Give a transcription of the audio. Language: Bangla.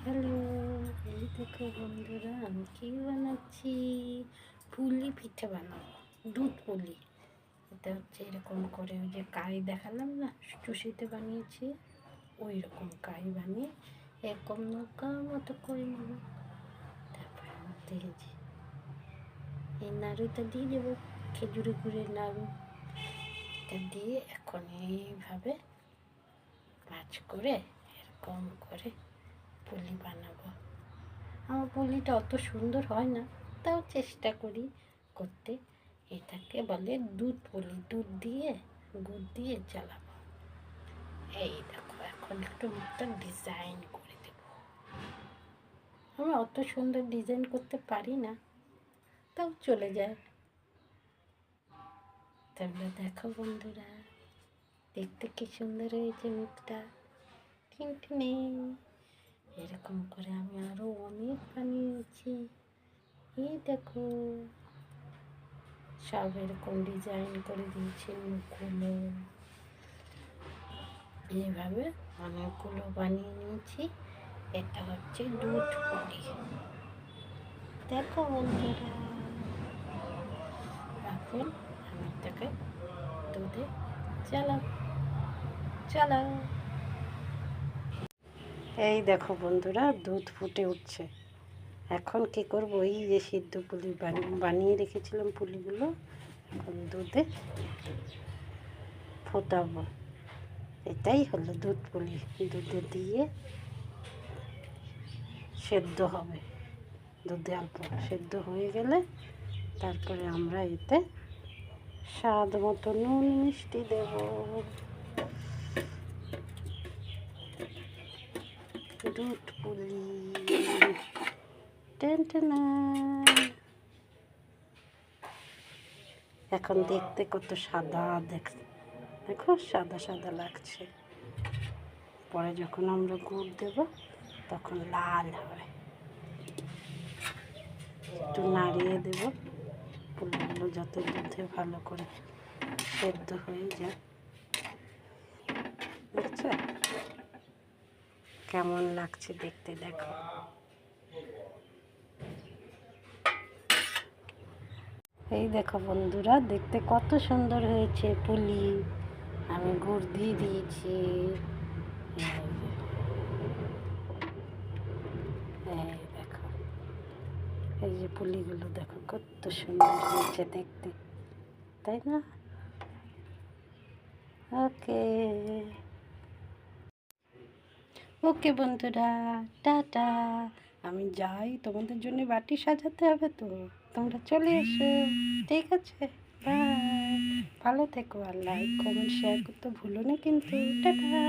হ্যালো, এই দেখো বন্ধুরা, আমি কি বানাচ্ছি? পুলি পিঠে বানাবো, দুধ পুলি। এটা হচ্ছে এরকম করে, ওই যে কাই দেখালাম না, চুষিতে বানিয়েছি, ওই রকম কাই বানিয়ে এরকম নৌকার মতো করে নেব। তারপরে মধ্যে এই নাড়ুটা দিয়ে দেবো, খেজুরি গুড়ের নাড়ু। এটা দিয়ে এখন এইভাবে ভাঁজ করে এরকম করে পুলি বানাবো। আমার পুলিটা অত সুন্দর হয় না, তাও চেষ্টা করি করতে। এটাকে বলে দুধ পুলি, দুধ দিয়ে গুড় দিয়ে জ্বালাবো। এই দেখো, এখন একটু মুখটা ডিজাইন করে দেব। আমি অত সুন্দর ডিজাইন করতে পারি না, তাও চলে যায়। তাহলে দেখো বন্ধুরা, দেখতে কি সুন্দর হয়েছে মুখটা, টিনটিনে। এরকম করে আমি আরো অনেক বানিয়েছি। এই দেখো, সব এরকম ডিজাইন করে দিয়েছি মুখগুলো। এইভাবে অনেকগুলো বানিয়ে নিয়েছি। এটা হচ্ছে দুধ পুলি। দেখো বন্ধুরা, এখন আমি এটাকে দুধে চালাও। এই দেখো বন্ধুরা, দুধ ফুটে উঠছে। এখন কি করবো, এই যে সিদ্ধ পুলি বানিয়ে রেখেছিলাম, পুলিগুলো এখন দুধে ফোটাবো। এটাই হলো দুধ পুলি। দুধে দিয়ে সেদ্ধ হবে, দুধে অল্প সেদ্ধ হয়ে গেলে তারপরে আমরা এতে স্বাদ মতো নুন মিষ্টি দেব। দুধ পুলি টেনটেনা। এখন দেখতে কত সাদা, দেখো সাদা সাদা লাগছে। পরে যখন আমরা গুড় দেব তখন লাল হবে। একটু নাড়িয়ে দেব পুলিগুলো যাতে দুধে ভালো করে সেদ্ধ হয়ে যায়। বুঝছো কেমন লাগছে দেখতে? দেখো, এই দেখো বন্ধুরা, দেখতে কত সুন্দর হয়েছে পুলি। আমি গুড় দিয়ে দিয়েছি। এই দেখো, এই যে পুলিগুলো দেখো কত সুন্দর হয়েছে দেখতে, তাই না? ওকে ওকে বন্ধুরা, টাটা। আমি যাই, তোমাদের জন্য বাটি সাজাতে হবে, তো তোমরা চলে এসো। ঠিক আছে, বাই। ভালো থেকো, আর লাইক কমেন্ট শেয়ার করতে ভুলো না কিন্তু। টাটা।